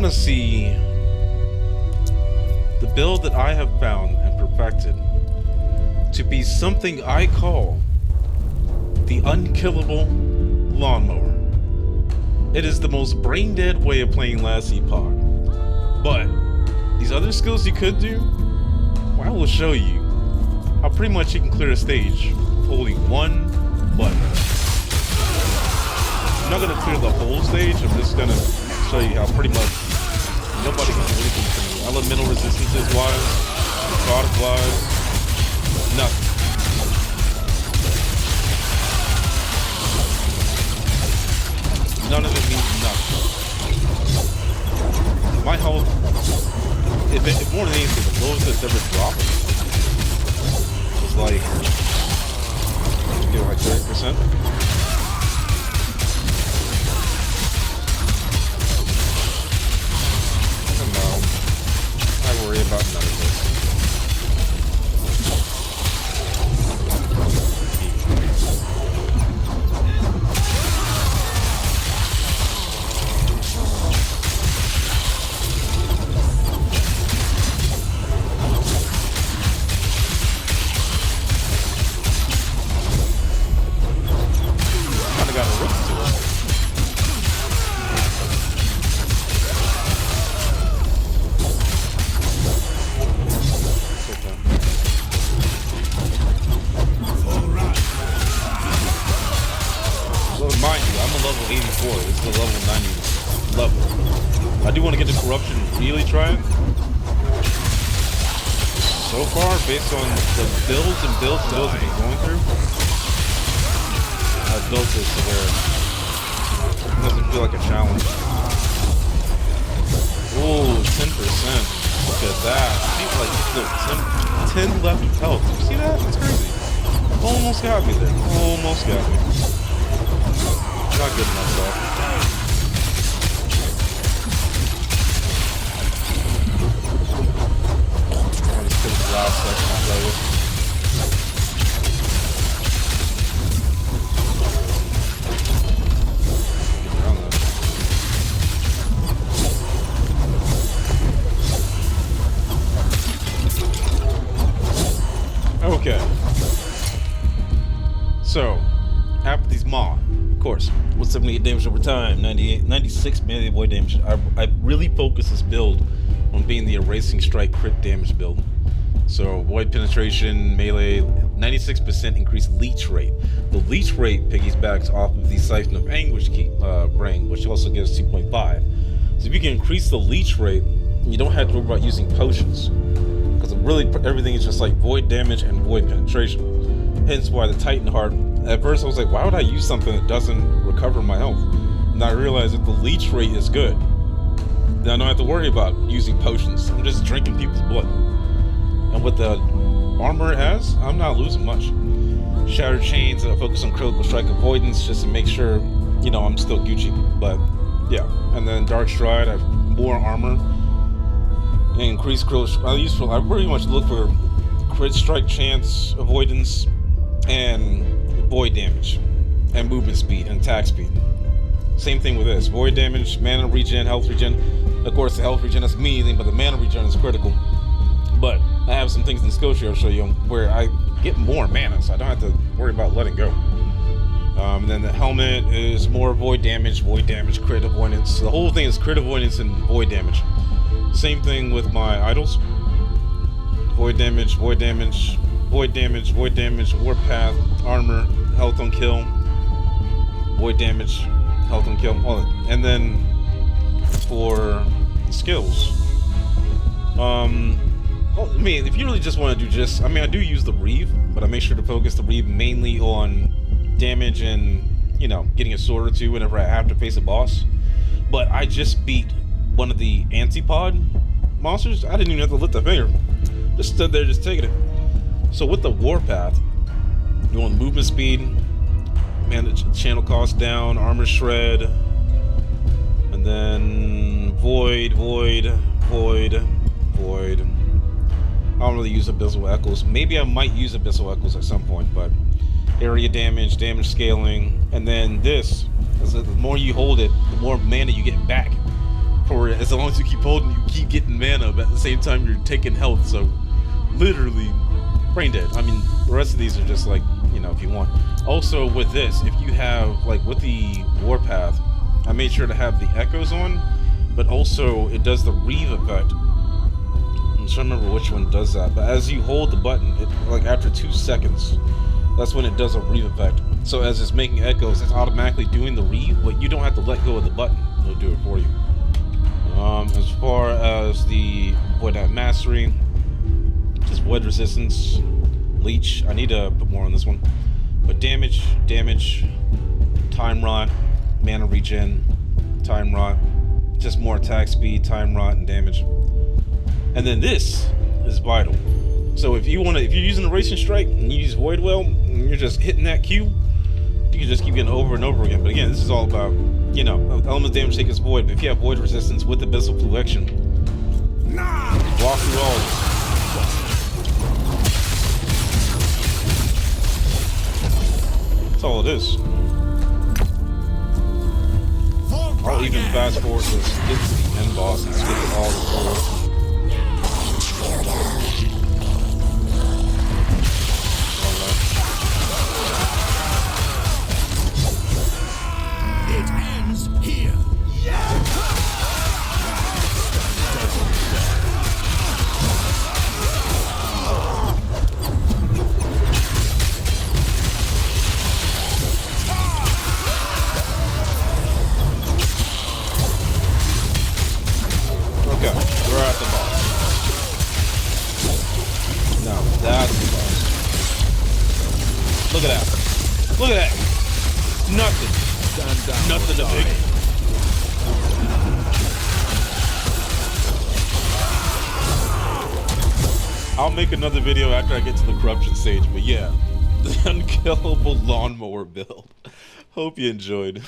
want to see the build that I have found and perfected to be something I call the unkillable lawnmower. It is the most brain dead way of playing last epoch. But these other skills you could do, well, I will show you how pretty much you can clear a stage with holding one button. I'm not going to clear the whole stage, I'm just going to show you how pretty much nobody can do anything to me. Elemental resistances wise, product wise, nothing. None of it means nothing. My health, if more than anything, the lowest it's ever dropped was like, like 30%. No, I worry about none of this. Mind you, I'm a level 84. This is a level 90 level. I do want to get the corruption and really try it. So far, based on the builds I've been going through, I've built this to where it doesn't feel like a challenge. Ooh, 10%. Look at that. I think like look, 10 left of health. You see that? That's crazy. Almost got me there. Almost got me. Not good enough though. I just took the last second, I'll tell you. Get around that. Okay. So, after these maw, of course, 178 damage over time, 96 melee void damage. I really focus this build on being the erasing strike crit damage build. So void penetration, melee, 96% increased leech rate. The leech rate piggybacks off of the Siphon of Anguish brain, which also gives 2.5. So if you can increase the leech rate, you don't have to worry about using potions, because really everything is just like void damage and void penetration. Hence why the Titan Heart, at first I was like, why would I use something that doesn't recover my health? And I realized that the leech rate is good. Then I don't have to worry about using potions. I'm just drinking people's blood. And with the armor it has, I'm not losing much. Shattered Chains, I focus on critical strike avoidance just to make sure, you know, I'm still Gucci. But yeah, and then Dark Stride, I have more armor and increased critical. I pretty much look for crit strike chance, avoidance, and void damage, and movement speed and attack speed. Same thing with this. Void damage, mana regen, health regen. Of course, the health regen doesn't mean anything, but the mana regen is critical. But I have some things in the skill tree I'll show you where I get more mana, so I don't have to worry about letting go. And then the helmet is more void damage, crit avoidance. The whole thing is crit avoidance and void damage. Same thing with my idols. Void damage, void damage, void damage, void damage, warpath, armor, health on kill, void damage, health on kill, all that. And then for skills, well, I mean, if you really just want to do I do use the Reeve, but I make sure to focus the Reeve mainly on damage and, you know, getting a sword or two whenever I have to face a boss. But I just beat one of the antipod monsters. I didn't even have to lift a finger. Just stood there, just taking it. So with the warpath, you want movement speed, mana channel cost down, armor shred, and then void. I don't really use Abyssal Echoes. Maybe I might use Abyssal Echoes at some point, but area damage, damage scaling, and then this, the more you hold it, the more mana you get back or as long as you keep holding, you keep getting mana, but at the same time you're taking health. So literally brain dead. I mean, the rest of these are just like, you know, if you want. Also with this, if you have like with the warpath, I made sure to have the echoes on, but also it does the reeve effect. I'm trying to remember which one does that, but as you hold the button, it, like after 2 seconds, that's when it does a reeve effect. So as it's making echoes, it's automatically doing the reeve, but you don't have to let go of the button. It'll do it for you. As far as the Void Knight Mastery, just Void Resistance, Leech. I need to put more on this one. But damage, Time Rot, Mana Regen, Time Rot, just more attack speed, Time Rot, and damage. And then this is vital. So if you're using the Racing Strike and you use Void Well, and you're just hitting that Q, you can just keep getting over and over again. But again, this is all about, you know, elements damage take is void, but if you have void resistance with Abyssal Fluection, walk through all of this. That's all it is. I'll even fast forward to get to the end boss and skip it all before. It ends here. Okay, we're at the boss. No, that's the boss. Look at that. Look at that. Nothing. Nothing to big. I'll make another video after I get to the corruption stage, but yeah, the unkillable lawnmower build. Hope you enjoyed.